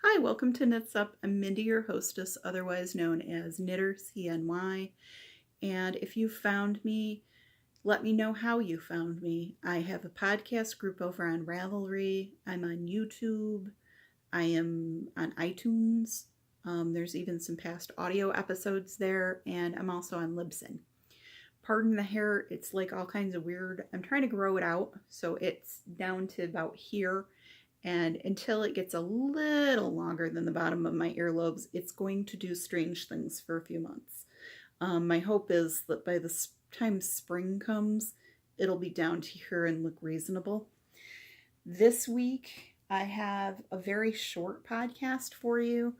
Hi, welcome to Knits Up. I'm Mindy, your hostess, otherwise known as Knitter CNY. And if you found me, let me know how you found me. I have a podcast group over on Ravelry. I'm on YouTube. I am on iTunes. There's even some past audio episodes there, and I'm also on Libsyn. Pardon the hair, it's like all kinds of weird. I'm trying to grow it out, so it's down to about here. And until it gets a little longer than the bottom of my earlobes, it's going to do strange things for a few months. My hope is that by the time spring comes, it'll be down to here and look reasonable. This week, I have a very short podcast for you.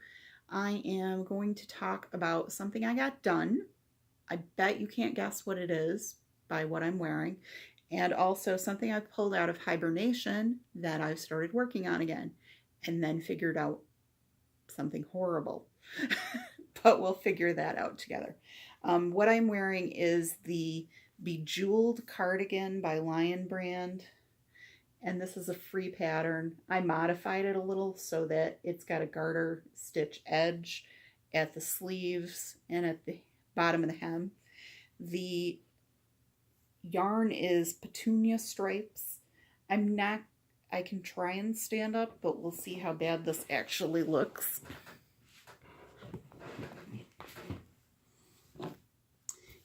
I am going to talk about something I got done. I bet you can't guess what it is by what I'm wearing. And also something I've pulled out of hibernation that I've started working on again, and then figured out something horrible. But we'll figure that out together. What I'm wearing is the Bejeweled cardigan by Lion Brand, and this is a free pattern. I modified it a little so that it's got a garter stitch edge at the sleeves and at the bottom of the hem. The yarn is petunia stripes. I can try and stand up, but we'll see how bad this actually looks.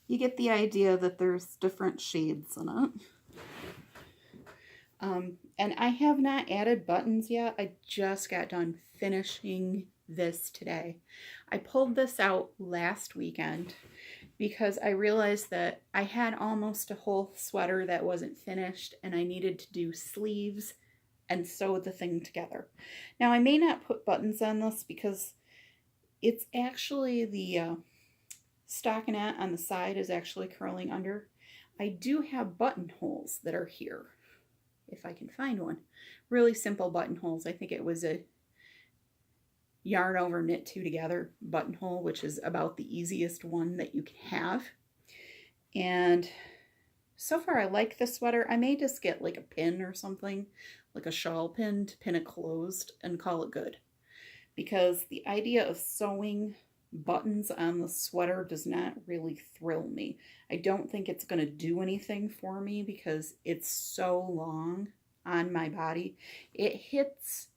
You get the idea that there's different shades in it. And I have not added buttons yet. I just got done finishing this today. I pulled this out last weekend because I realized that I had almost a whole sweater that wasn't finished and I needed to do sleeves and sew the thing together. Now I may not put buttons on this because it's actually the stockinette on the side is actually curling under. I do have buttonholes that are here, if I can find one. Really simple buttonholes. I think it was a yarn over knit two together buttonhole, which is about the easiest one that you can have. And so far I like the sweater. I may just get like a pin or something, like a shawl pin to pin it closed and call it good. Because the idea of sewing buttons on the sweater does not really thrill me. I don't think it's going to do anything for me because it's so long on my body. It hits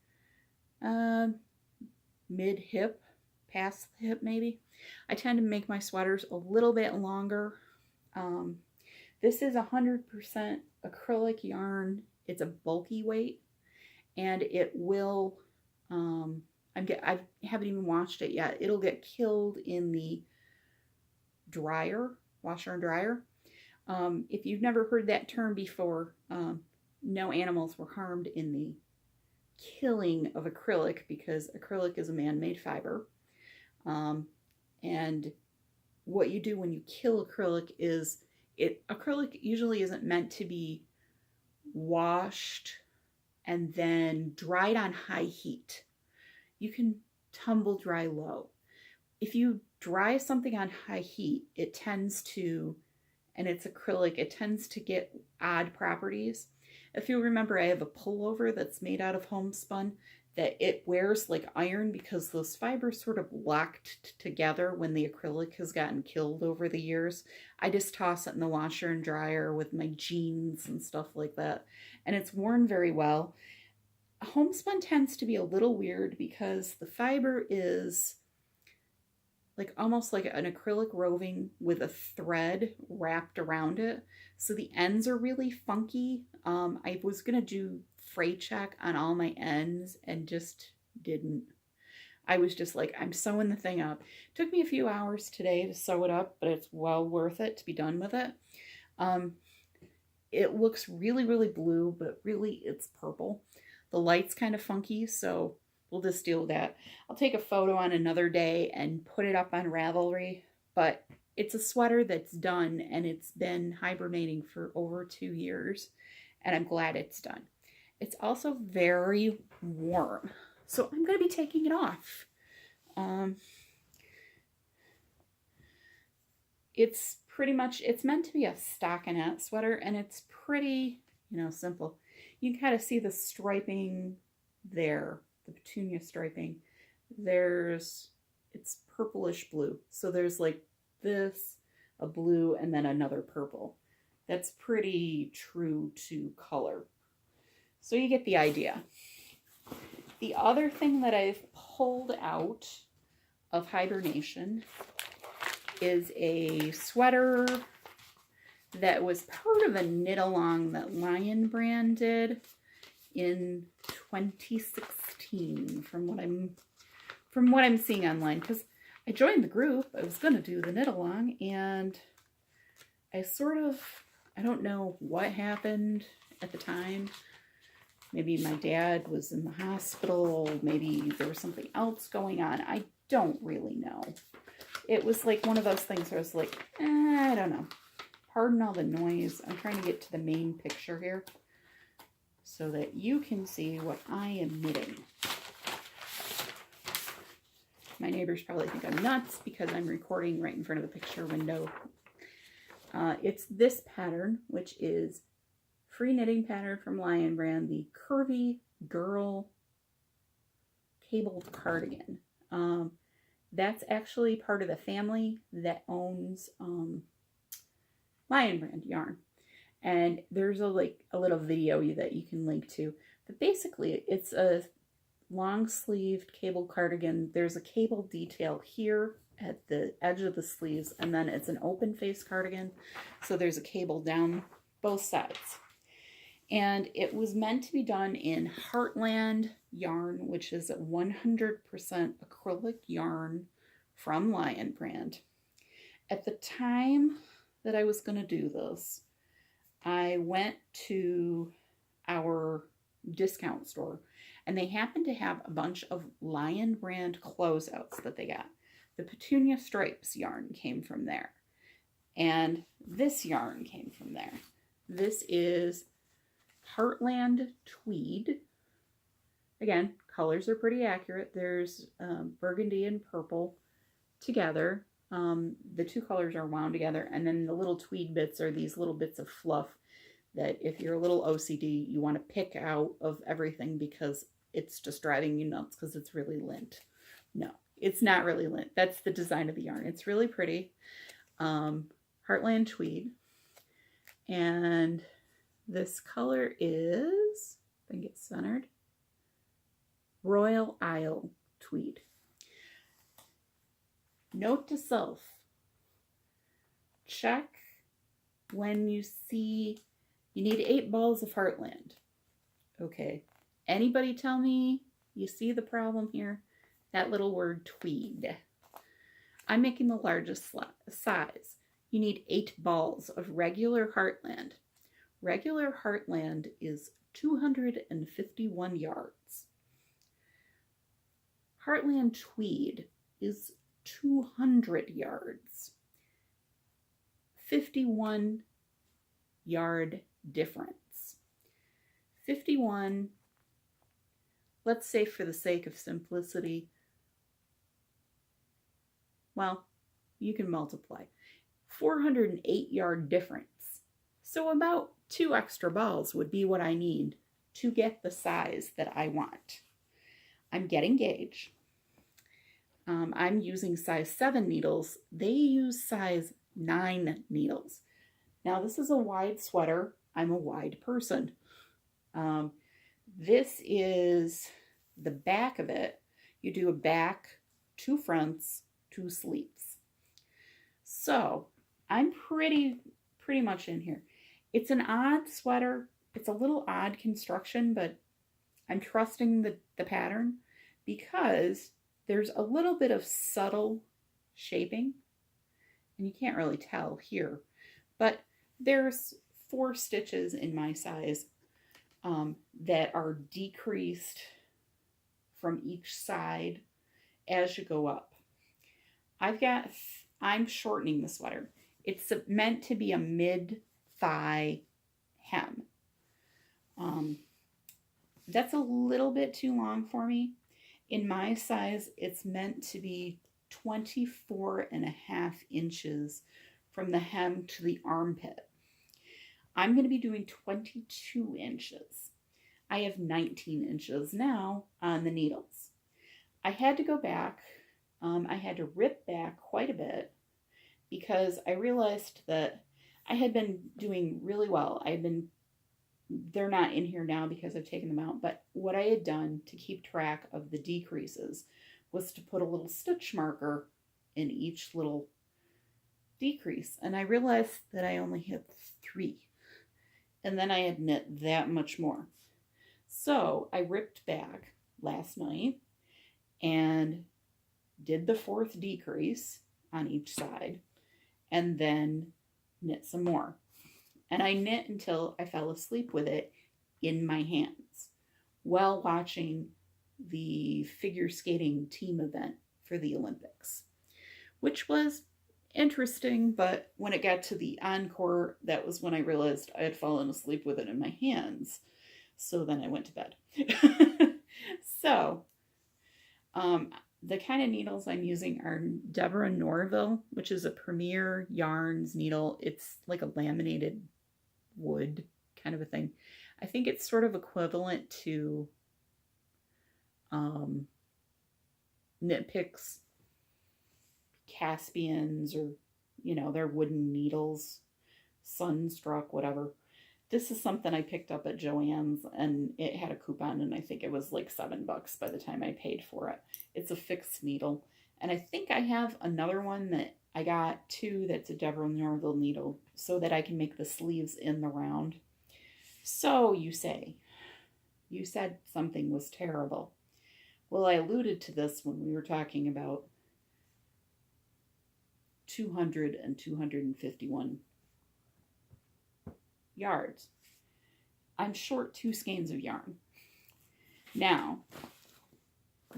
mid-hip, past the hip maybe. I tend to make my sweaters a little bit longer. This is 100% acrylic yarn. It's a bulky weight, and it will, I haven't even washed it yet. It'll get killed in the dryer, washer and dryer. If you've never heard that term before, no animals were harmed in the killing of acrylic because acrylic is a man-made fiber. And what you do when you kill acrylic is acrylic usually isn't meant to be washed and then dried on high heat. You can tumble dry low. If you dry something on high heat, it tends to, and it's acrylic, it tends to get odd properties. If you remember, I have a pullover that's made out of homespun that it wears like iron because those fibers sort of locked together when the acrylic has gotten killed over the years. I just toss it in the washer and dryer with my jeans and stuff like that, and it's worn very well. Homespun tends to be a little weird because the fiber is like almost like an acrylic roving with a thread wrapped around it. So the ends are really funky. I was going to do fray check on all my ends and just didn't. I was just like, I'm sewing the thing up. It took me a few hours today to sew it up, but it's well worth it to be done with it. It looks really, really blue, but really it's purple. The light's kind of funky, so we'll just deal with that. I'll take a photo on another day and put it up on Ravelry, but it's a sweater that's done and it's been hibernating for over 2 years, and I'm glad it's done. It's also very warm, so I'm going to be taking it off. It's pretty much, it's meant to be a stockinette sweater, and it's pretty, simple. You can kind of see the striping there the petunia striping, it's purplish blue. So there's like this, a blue, and then another purple. That's pretty true to color. So you get the idea. The other thing that I've pulled out of hibernation is a sweater that was part of a knit along that Lion Brand did in 2016 from what I'm seeing online, because I joined the group. I was going to do the knit along, and I don't know what happened at the time. Maybe my dad was in the hospital, maybe there was something else going on. I don't really know. It was like one of those things where I was like, I don't know. Pardon all the noise. I'm trying to get to the main picture here so that you can see what I am knitting. My neighbors probably think I'm nuts because I'm recording right in front of the picture window. It's this pattern, which is free knitting pattern from Lion Brand, the Curvy Girl Cabled Cardigan. That's actually part of the family that owns Lion Brand yarn. And there's a little video that you can link to. But basically, it's a long-sleeved cable cardigan. There's a cable detail here at the edge of the sleeves, and then it's an open face cardigan. So there's a cable down both sides. And it was meant to be done in Heartland yarn, which is a 100% acrylic yarn from Lion Brand. At the time that I was going to do this, I went to our discount store, and they happened to have a bunch of Lion Brand closeouts that they got. The Petunia Stripes yarn came from there, and this yarn came from there. This is Heartland Tweed. Again, colors are pretty accurate. There's burgundy and purple together. The two colors are wound together, and then the little tweed bits are these little bits of fluff that if you're a little OCD, you want to pick out of everything because it's just driving you nuts because it's really lint. No, it's not really lint. That's the design of the yarn. It's really pretty. Heartland Tweed. And this color is, I think it's centered, Royal Isle Tweed. Note to self, check when you see you need 8 balls of Heartland. Okay, anybody tell me you see the problem here? That little word tweed. I'm making the largest size. You need 8 balls of regular Heartland. Regular Heartland is 251 yards. Heartland Tweed is 200 yards. 51 yard difference. 51, let's say for the sake of simplicity, well, you can multiply. 408 yard difference. So about 2 extra balls would be what I need to get the size that I want. I'm getting gauge. I'm using size 7 needles. They use size 9 needles. Now this is a wide sweater. I'm a wide person. This is the back of it. You do a back, 2 fronts, 2 sleeves. So I'm pretty much in here. It's an odd sweater. It's a little odd construction, but I'm trusting the pattern because there's a little bit of subtle shaping, and you can't really tell here, but there's 4 stitches in my size that are decreased from each side as you go up. I'm shortening the sweater. It's meant to be a mid-thigh hem. That's a little bit too long for me. In my size, it's meant to be 24.5 inches from the hem to the armpit. I'm going to be doing 22 inches. I have 19 inches now on the needles. I had to go back. I had to rip back quite a bit because I realized that I had been doing really well. They're not in here now because I've taken them out, but what I had done to keep track of the decreases was to put a little stitch marker in each little decrease. And I realized that I only had 3. And then I had knit that much more. So I ripped back last night and did the 4th decrease on each side and then knit some more. And I knit until I fell asleep with it in my hands while watching the figure skating team event for the Olympics, which was interesting, but when it got to the encore, that was when I realized I had fallen asleep with it in my hands. So then I went to bed. So, the kind of needles I'm using are Deborah Norville, which is a Premier Yarns needle. It's like a laminated wood kind of a thing. I think it's sort of equivalent to Knit Picks Caspians, or they're wooden needles, Sunstruck, whatever. This is something I picked up at Joann's, and it had a coupon, and I think it was like $7 by the time I paid for it. It's a fixed needle, and I think I have another one that I got too that's a Deborah Norville needle so that I can make the sleeves in the round. So you said something was terrible. Well, I alluded to this when we were talking about 200 and 251 yards. I'm short 2 skeins of yarn. Now,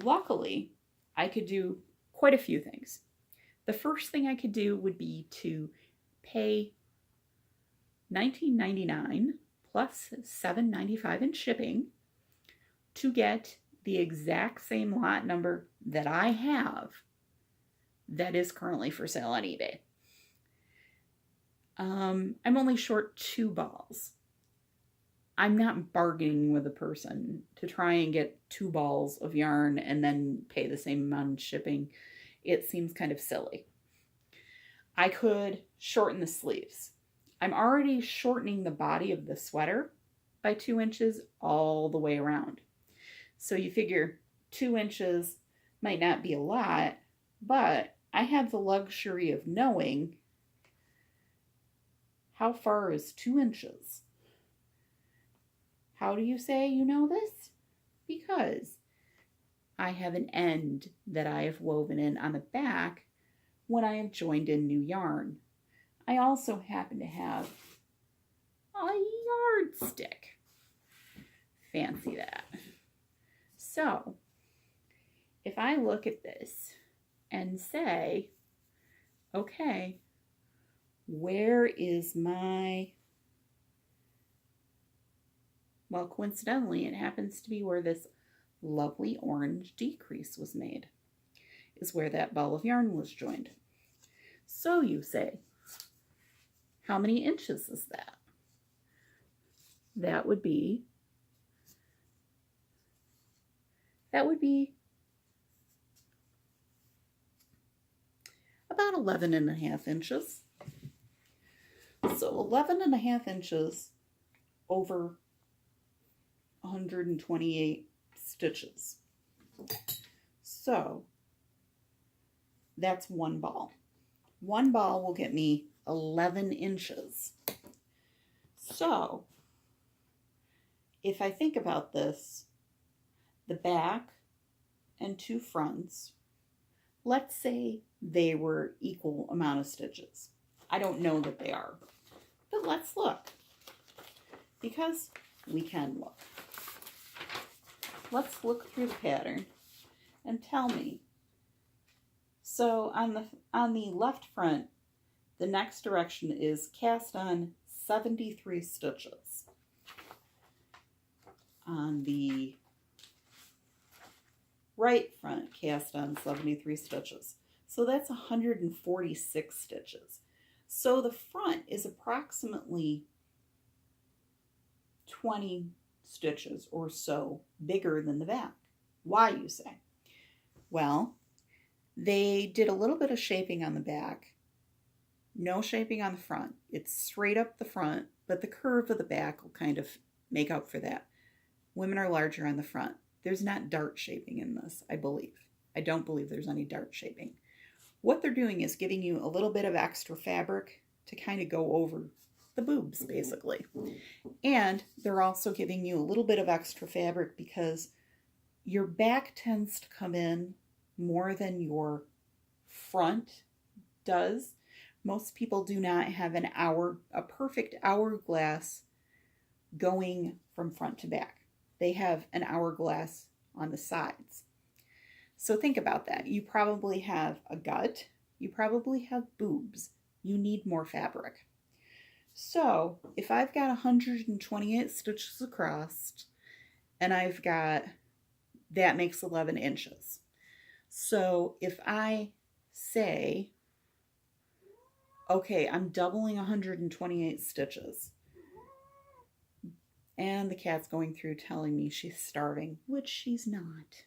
luckily, I could do quite a few things. The first thing I could do would be to pay $19.99 plus $7.95 in shipping to get the exact same lot number that I have that is currently for sale on eBay. I'm only short 2 balls. I'm not bargaining with a person to try and get 2 balls of yarn and then pay the same amount in shipping. It seems kind of silly. I could shorten the sleeves. I'm already shortening the body of the sweater by 2 inches all the way around. So you figure 2 inches might not be a lot, but I have the luxury of knowing how far is 2 inches. How do you say you know this? Because I have an end that I have woven in on the back when I have joined in new yarn. I also happen to have a yardstick. Fancy that. So, if I look at this and say, okay, where is my, well, coincidentally, it happens to be where this lovely orange decrease was made, is where that ball of yarn was joined. So you say, how many inches is that? That would be about 11.5 inches. So 11.5 inches over 128 stitches. So that's 1 ball. 1 ball will get me 11 inches. So if I think about this, the back and 2 fronts, let's say they were equal amount of stitches. I don't know that they are, but let's look, because we can look. Let's look through the pattern and tell me. So on the left front, the next direction is cast on 73 stitches. On the right front, cast on 73 stitches. So that's 146 stitches. So the front is approximately 20 stitches or so bigger than the back. Why, you say? Well, they did a little bit of shaping on the back, no shaping on the front. It's straight up the front, but the curve of the back will kind of make up for that. Women are larger on the front. There's not dart shaping in this, I believe. I don't believe there's any dart shaping. What they're doing is giving you a little bit of extra fabric to kind of go over the boobs, basically. And they're also giving you a little bit of extra fabric because your back tends to come in more than your front does. Most people do not have a perfect hourglass going from front to back. They have an hourglass on the sides. So think about that. You probably have a gut. You probably have boobs. You need more fabric. So if I've got 128 stitches across and that makes 11 inches. So if I say, okay, I'm doubling 128 stitches, and the cat's going through telling me she's starving, which she's not.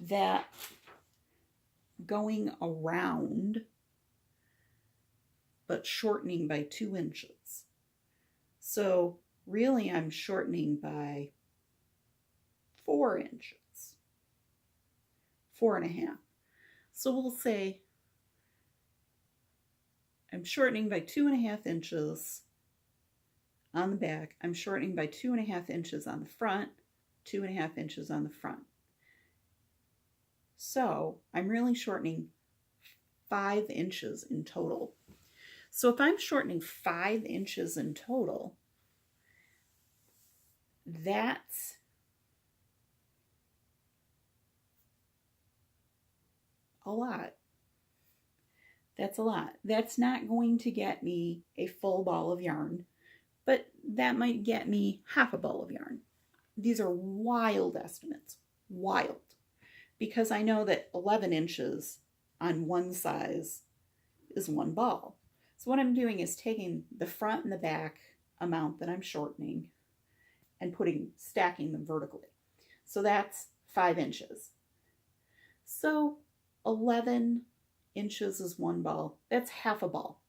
That going around, but shortening by 2 inches. So really I'm shortening by 4 inches, 4.5. So we'll say I'm shortening by 2.5 inches on the back. I'm shortening by 2.5 inches on the front, 2.5 inches on the front. So I'm really shortening 5 inches in total. So if I'm shortening 5 inches in total, that's a lot. That's a lot. That's not going to get me a full ball of yarn, but that might get me half a ball of yarn. These are wild estimates, wild, because I know that 11 inches on one size is 1 ball. So what I'm doing is taking the front and the back amount that I'm shortening and stacking them vertically. So that's 5 inches. So 11 inches is 1 ball. That's half a ball.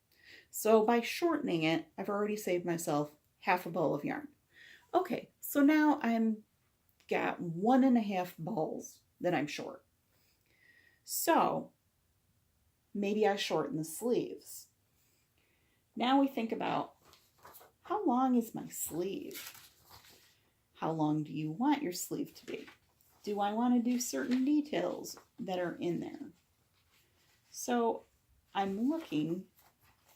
So by shortening it, I've already saved myself half a ball of yarn. Okay, so now I'm got 1.5 balls that I'm short. So maybe I shorten the sleeves. Now we think about, how long is my sleeve? How long do you want your sleeve to be? Do I want to do certain details that are in there? So I'm looking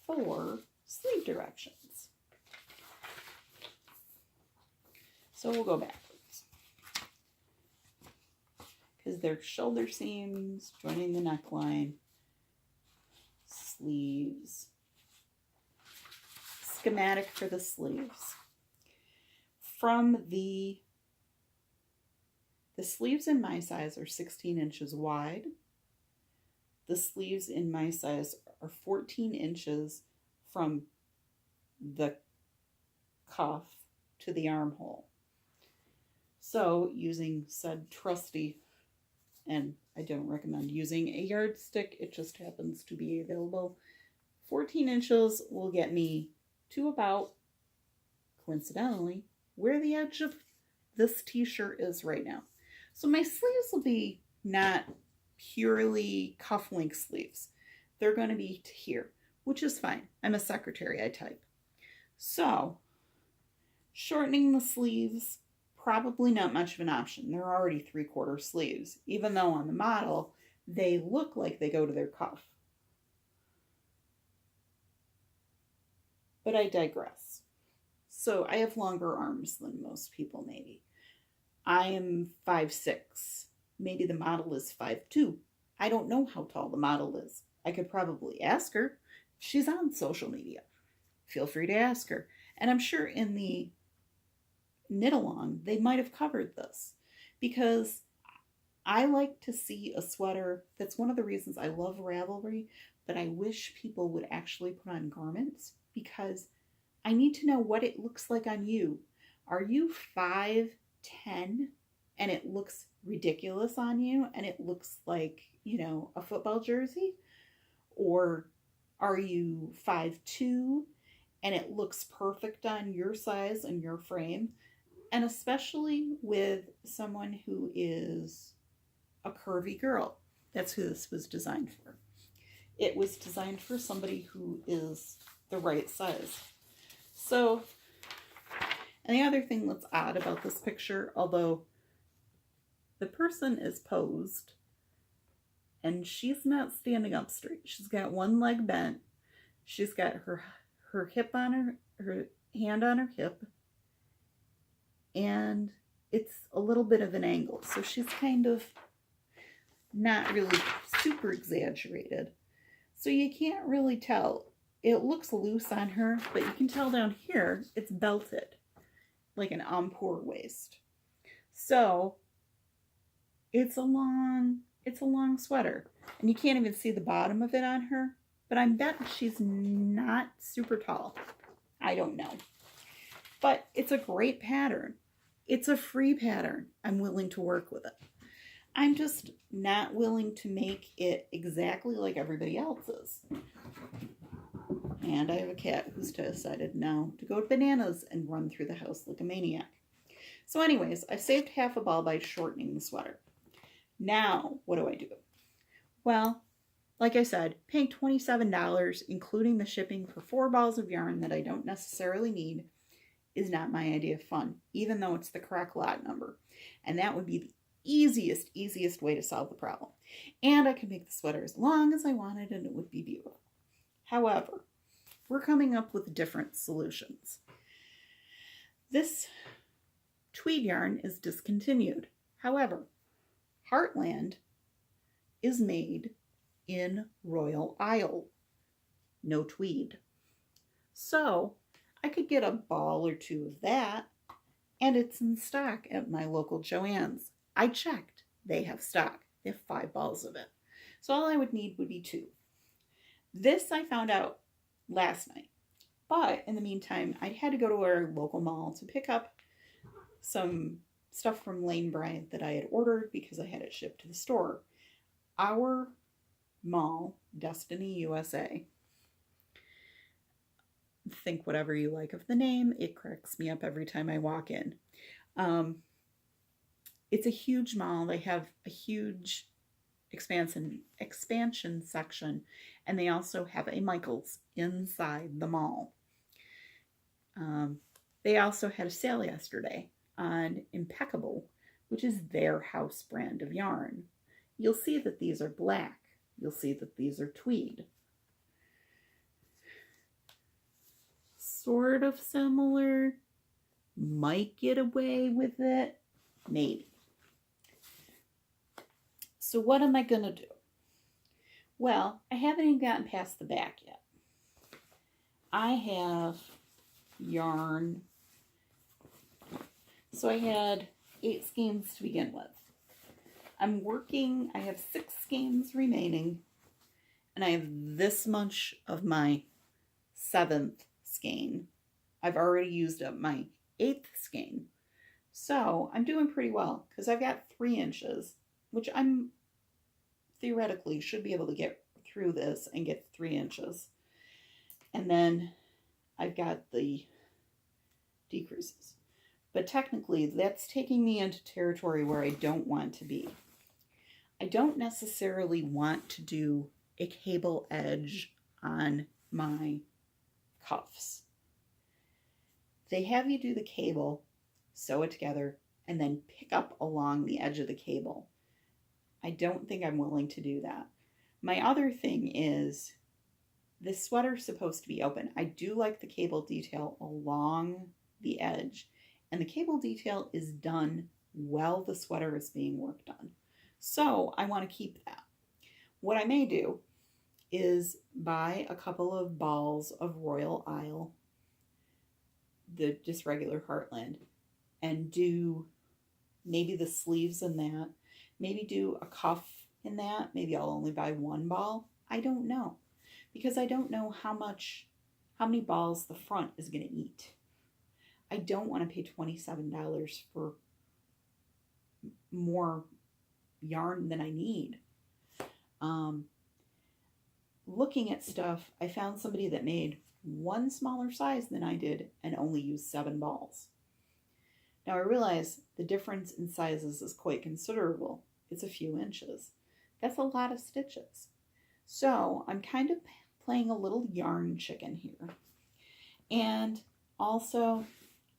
for sleeve directions. So we'll go backwards. Because they're shoulder seams, joining the neckline, sleeves. Schematic for the sleeves. From the sleeves in my size are 16 inches wide. The sleeves in my size are 14 inches from the cuff to the armhole. So using said trusty, and I don't recommend using a yardstick, it just happens to be available, 14 inches will get me to about, coincidentally, where the edge of this t-shirt is right now. So my sleeves will be not purely cuff-length sleeves. They're going to be to here, which is fine. I'm a secretary, I type. So, shortening the sleeves, probably not much of an option. They're already 3/4 sleeves, even though on the model, they look like they go to their cuff. But I digress. So I have longer arms than most people, maybe. I am 5'6". Maybe the model is 5'2". I don't know how tall the model is. I could probably ask her. She's on social media. Feel free to ask her. And I'm sure in the knit along, they might have covered this. Because I like to see a sweater. That's one of the reasons I love Ravelry. But I wish people would actually put on garments. Because I need to know what it looks like on you. Are you 5'10" and it looks ridiculous on you and it looks like, a football jersey? Or are you 5'2" and it looks perfect on your size and your frame? And especially with someone who is a curvy girl. That's who this was designed for. It was designed for somebody who is the right size. So, and the other thing that's odd about this picture, although the person is posed and she's not standing up straight. She's got one leg bent. She's got her hip on her hand on her hip, and it's a little bit of an angle. So she's kind of not really super exaggerated. So you can't really tell. It looks loose on her, but you can tell down here it's belted like an empore waist. So it's a long sweater. And you can't even see the bottom of it on her, but I bet she's not super tall. I don't know. But it's a great pattern. It's a free pattern. I'm willing to work with it. I'm just not willing to make it exactly like everybody else's. And I have a cat who's decided now to go bananas and run through the house like a maniac. So anyways, I've saved half a ball by shortening the sweater. Now, what do? Well, like I said, paying $27, including the shipping for 4 balls of yarn that I don't necessarily need, is not my idea of fun, even though it's the correct lot number. And that would be the easiest way to solve the problem. And I could make the sweater as long as I wanted and it would be beautiful. However, we're coming up with different solutions. This tweed yarn is discontinued. However, Heartland is made in Royal Isle. No tweed. So I could get a ball or 2 of that, and it's in stock at my local Joann's. I checked. They have stock. They have 5 balls of it. So all I would need would be 2. This I found out last night. But in the meantime, I had to go to our local mall to pick up some stuff from Lane Bryant that I had ordered because I had it shipped to the store. Our mall, Destiny USA, think whatever you like of the name, it cracks me up every time I walk in. It's a huge mall. They have a huge expansion section, and they also have a Michael's inside the mall. They also had a sale yesterday on Impeccable, which is their house brand of yarn. You'll see that these are black. You'll see that these are tweed. Sort of similar. Might get away with it. Maybe. So what am I going to do? Well, I haven't even gotten past the back yet. I have yarn. So I had 8 skeins to begin with. I have 6 skeins remaining, and I have this much of my 7th skein. I've already used up my 8th skein. So I'm doing pretty well because I've got 3 inches, which I'm theoretically should be able to get through this and get 3 inches. And then I've got the decreases. But technically, that's taking me into territory where I don't want to be. I don't necessarily want to do a cable edge on my cuffs. They have you do the cable, sew it together, and then pick up along the edge of the cable. I don't think I'm willing to do that. My other thing is, this sweater's supposed to be open. I do like the cable detail along the edge. And the cable detail is done while the sweater is being worked on. So I want to keep that. What I may do is buy a couple of balls of Royal Isle, the just regular Heartland, and do maybe the sleeves in that. Maybe do a cuff in that. Maybe I'll only buy 1 ball. I don't know. Because I don't know how much how many balls the front is going to eat. I don't want to pay $27 for more yarn than I need. Looking at stuff, I found somebody that made one smaller size than I did and only used 7 balls. Now I realize the difference in sizes is quite considerable. It's a few inches. That's a lot of stitches. So I'm kind of playing a little yarn chicken here. And also,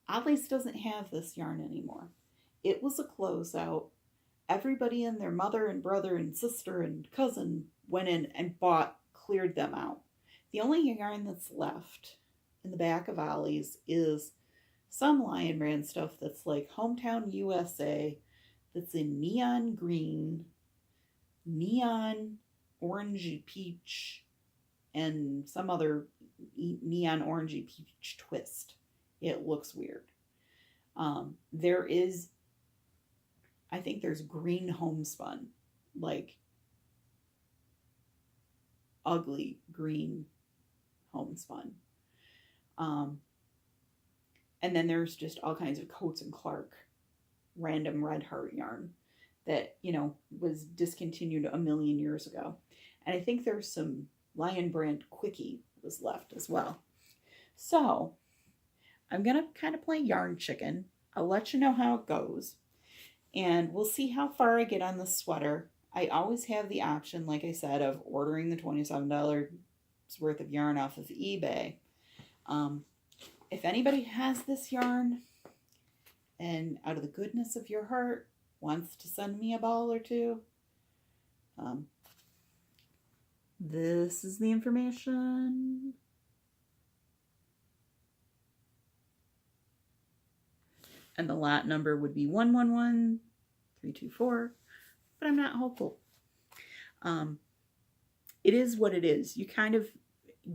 Ollie's doesn't have this yarn anymore. It was a closeout. Everybody and their mother and brother and sister and cousin went in and cleared them out. The only yarn that's left in the back of Ollie's is some Lion Brand stuff that's like Hometown USA, that's in neon green, neon orangey peach, and some other neon orangey peach twist. It looks weird. I think there's green homespun, like ugly green homespun. And then there's just all kinds of Coates and Clark random red heart yarn that, was discontinued a million years ago. And I think there's some Lion Brand Quickie was left as well. So I'm going to kind of play yarn chicken. I'll let you know how it goes. And we'll see how far I get on the sweater. I always have the option, like I said, of ordering the $27 worth of yarn off of eBay. If anybody has this yarn and out of the goodness of your heart wants to send me a ball or two, this is the information. And the lot number would be 111324, but I'm not hopeful. It is what it is. You kind of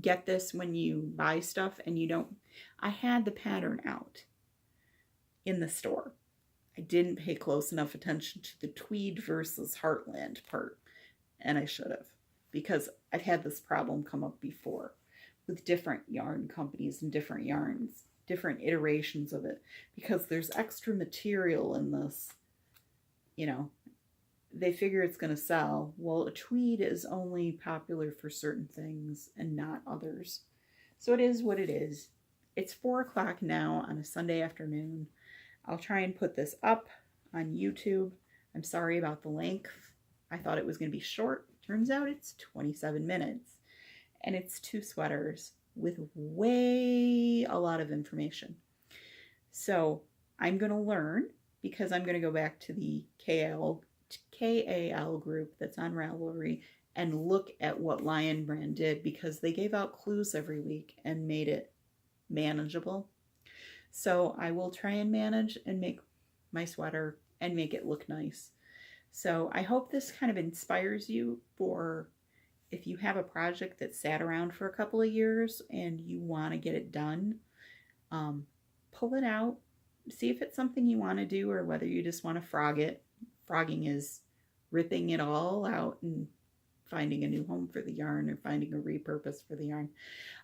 get this when you buy stuff and you don't. I had the pattern out in the store. I didn't pay close enough attention to the tweed versus heartland part, and I should have, because I've had this problem come up before with different yarn companies and different yarns, different iterations of it, because there's extra material in this. They figure it's going to sell. Well, a tweed is only popular for certain things and not others. So it is what it is. It's 4 o'clock now on a Sunday afternoon. I'll try and put this up on YouTube. I'm sorry about the length. I thought it was going to be short. Turns out it's 27 minutes. And it's 2 sweaters with a lot of information. So I'm going to learn, because I'm going to go back to the KAL group that's on Ravelry and look at what Lion Brand did, because they gave out clues every week and made it manageable. So I will try and manage and make my sweater and make it look nice. So I hope this kind of inspires you for if you have a project that sat around for a couple of years and you want to get it done. Pull it out, see if it's something you want to do or whether you just want to frog it. Frogging is ripping it all out and finding a new home for the yarn or finding a repurpose for the yarn.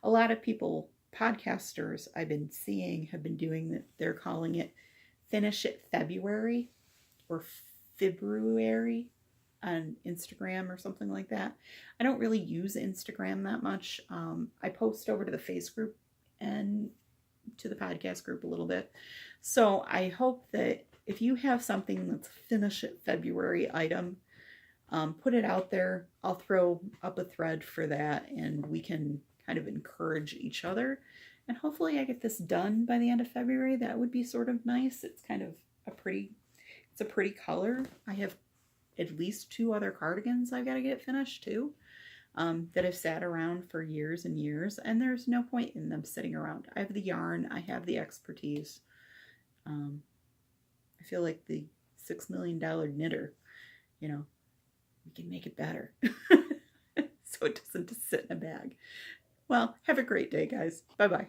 A lot of people, podcasters I've been seeing, have been doing that. They're calling it Finish It February or February on Instagram or something like that. I don't really use Instagram that much. I post over to the Face group and to the podcast group a little bit. So I hope that if you have something that's Finish It February item, put it out there. I'll throw up a thread for that and we can kind of encourage each other. And hopefully I get this done by the end of February. That would be sort of nice. It's kind of it's a pretty color. I have at least 2 other cardigans I've got to get finished too, that have sat around for years and years, and there's no point in them sitting around. I have the yarn, I have the expertise. I feel like the $6 million knitter, we can make it better so it doesn't just sit in a bag. Well, have a great day, guys. Bye-bye.